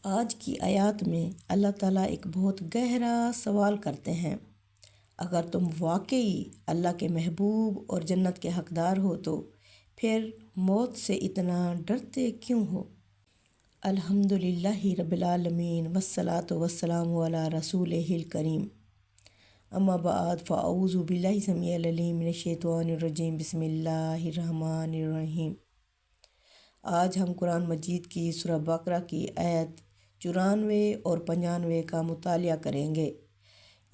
آج کی آیات میں اللہ تعالیٰ ایک بہت گہرا سوال کرتے ہیں۔ اگر تم واقعی اللہ کے محبوب اور جنت کے حقدار ہو تو پھر موت سے اتنا ڈرتے کیوں ہو؟ الحمدللہ رب العالمین والصلاة والسلام علی رسولہ الکریم، اما بعد فاعوذ باللہ السمیع العلیم من الشیطان الرجیم، بسم اللہ الرحمن الرحیم۔ آج ہم قرآن مجید کی سورہ بقرہ کی آیت 94 اور 95 کا مطالعہ کریں گے۔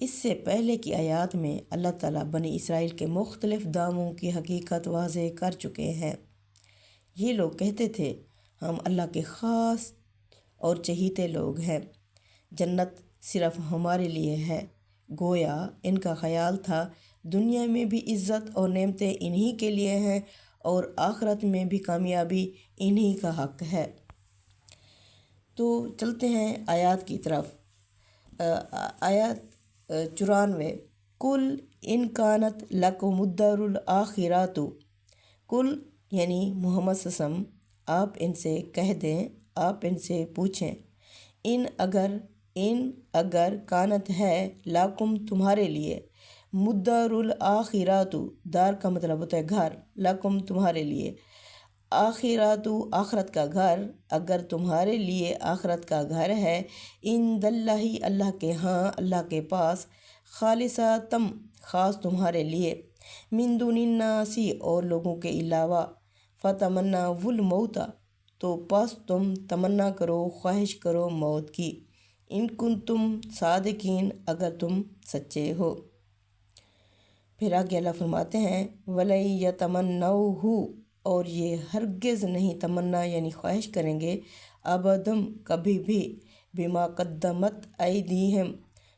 اس سے پہلے کی آیات میں اللہ تعالیٰ بنی اسرائیل کے مختلف دعووں کی حقیقت واضح کر چکے ہیں۔ یہ لوگ کہتے تھے ہم اللہ کے خاص اور چہیتے لوگ ہیں، جنت صرف ہمارے لیے ہے۔ گویا ان کا خیال تھا دنیا میں بھی عزت اور نعمتیں انہی کے لیے ہیں اور آخرت میں بھی کامیابی انہی کا حق ہے۔ تو چلتے ہیں آیات کی طرف۔ آیات 94، کل ان کانت لکم الدار الآخرۃ، کل یعنی محمد صلی اللہ علیہ وسلم، آپ ان سے کہہ دیں، آپ ان سے پوچھیں، ان اگر کانت ہے، لکم تمہارے لیے، مدار الآخرۃ، دار کا مطلب ہوتا ہے گھر، لکم تمہارے لیے، آخرات آخرت کا گھر، اگر تمہارے لیے آخرت کا گھر ہے، عند اللہ اللہ کے ہاں، اللہ کے پاس، خالصتم خاص تمہارے لیے، من دون الناس اور لوگوں کے علاوہ، فتمنوا الموت تو پس تم تمنا کرو، خواہش کرو موت کی، ان کنتم صادقین اگر تم سچے ہو۔ پھر آگے اللہ فرماتے ہیں وَلَن يَتَمَنَّوْهُ، اور یہ ہرگز نہیں تمنا یعنی خواہش کریں گے، ابدم کبھی بھی، بما قدمت ایدیہم،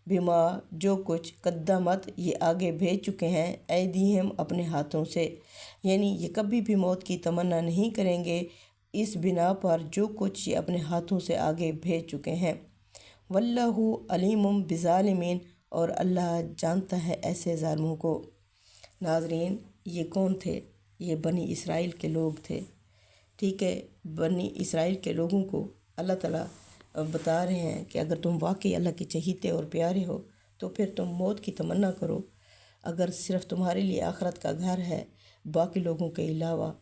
بما جو کچھ، قدمت یہ آگے بھیج چکے ہیں، ایدیہم اپنے ہاتھوں سے، یعنی یہ کبھی بھی موت کی تمنا نہیں کریں گے اس بنا پر جو کچھ یہ اپنے ہاتھوں سے آگے بھیج چکے ہیں۔ واللہ علیم بالظالمین، اور اللہ جانتا ہے ایسے ظالموں کو۔ ناظرین، یہ کون تھے؟ یہ بنی اسرائیل کے لوگ تھے، ٹھیک ہے۔ بنی اسرائیل کے لوگوں کو اللہ تعالیٰ بتا رہے ہیں کہ اگر تم واقعی اللہ کے چہیتے اور پیارے ہو تو پھر تم موت کی تمنا کرو۔ اگر صرف تمہارے لیے آخرت کا گھر ہے باقی لوگوں کے علاوہ،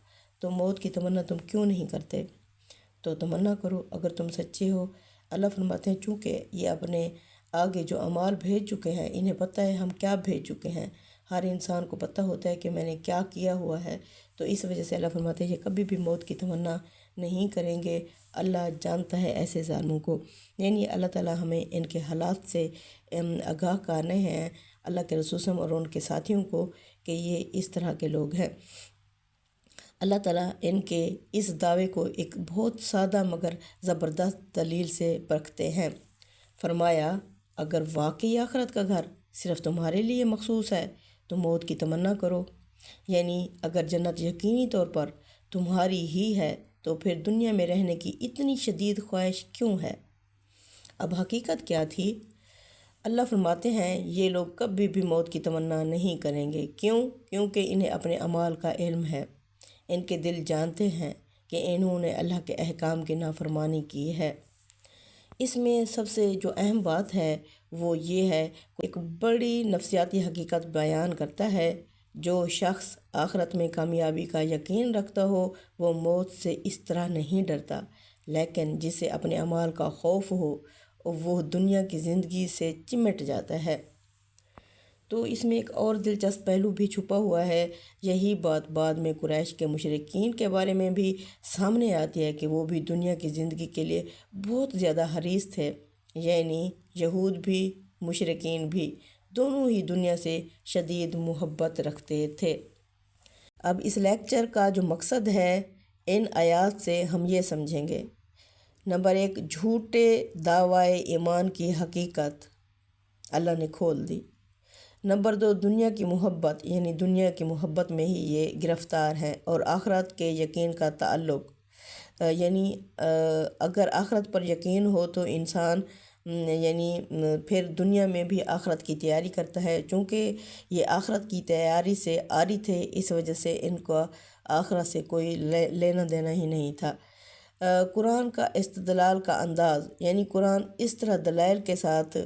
تو موت کی تمنا تم کیوں نہیں کرتے؟ تو تمنا کرو اگر تم سچے ہو۔ اللہ فرماتے ہیں چونکہ یہ اپنے آگے جو اعمال بھیج چکے ہیں، انہیں پتہ ہے ہم کیا بھیج چکے ہیں، ہر انسان کو پتہ ہوتا ہے کہ میں نے کیا کیا ہوا ہے، تو اس وجہ سے اللہ فرماتے ہیں یہ کبھی بھی موت کی تمنا نہیں کریں گے۔ اللہ جانتا ہے ایسے ظالموں کو، یعنی اللہ تعالیٰ ہمیں ان کے حالات سے آگاہ کرنے ہیں، اللہ کے رسول صلی اللہ علیہ وسلم اور ان کے ساتھیوں کو، کہ یہ اس طرح کے لوگ ہیں۔ اللہ تعالیٰ ان کے اس دعوے کو ایک بہت سادہ مگر زبردست دلیل سے پرکھتے ہیں۔ فرمایا اگر واقعی آخرت کا گھر صرف تمہارے لیے مخصوص ہے تو موت کی تمنا کرو، یعنی اگر جنت یقینی طور پر تمہاری ہی ہے تو پھر دنیا میں رہنے کی اتنی شدید خواہش کیوں ہے؟ اب حقیقت کیا تھی؟ اللہ فرماتے ہیں یہ لوگ کبھی بھی موت کی تمنا نہیں کریں گے۔ کیوں؟ کیونکہ انہیں اپنے اعمال کا علم ہے، ان کے دل جانتے ہیں کہ انہوں نے اللہ کے احکام کی نافرمانی کی ہے۔ اس میں سب سے جو اہم بات ہے وہ یہ ہے، ایک بڑی نفسیاتی حقیقت بیان کرتا ہے، جو شخص آخرت میں کامیابی کا یقین رکھتا ہو وہ موت سے اس طرح نہیں ڈرتا، لیکن جسے اپنے اعمال کا خوف ہو وہ دنیا کی زندگی سے چمٹ جاتا ہے۔ تو اس میں ایک اور دلچسپ پہلو بھی چھپا ہوا ہے۔ یہی بات بعد میں قریش کے مشرکین کے بارے میں بھی سامنے آتی ہے کہ وہ بھی دنیا کی زندگی کے لیے بہت زیادہ حریص تھے، یعنی یہود بھی مشرکین بھی دونوں ہی دنیا سے شدید محبت رکھتے تھے۔ اب اس لیکچر کا جو مقصد ہے ان آیات سے ہم یہ سمجھیں گے، نمبر 1، جھوٹے دعوی ایمان کی حقیقت اللہ نے کھول دی۔ نمبر 2، دنیا کی محبت، یعنی دنیا کی محبت میں ہی یہ گرفتار ہیں، اور آخرت کے یقین کا تعلق، یعنی اگر آخرت پر یقین ہو تو انسان یعنی پھر دنیا میں بھی آخرت کی تیاری کرتا ہے۔ چونکہ یہ آخرت کی تیاری سے عاری تھے، اس وجہ سے ان کو آخرت سے کوئی لینا دینا ہی نہیں تھا۔ قرآن کا استدلال کا انداز، یعنی قرآن اس طرح دلائل کے ساتھ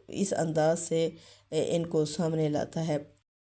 اس انداز سے ان کو سامنے لاتا ہے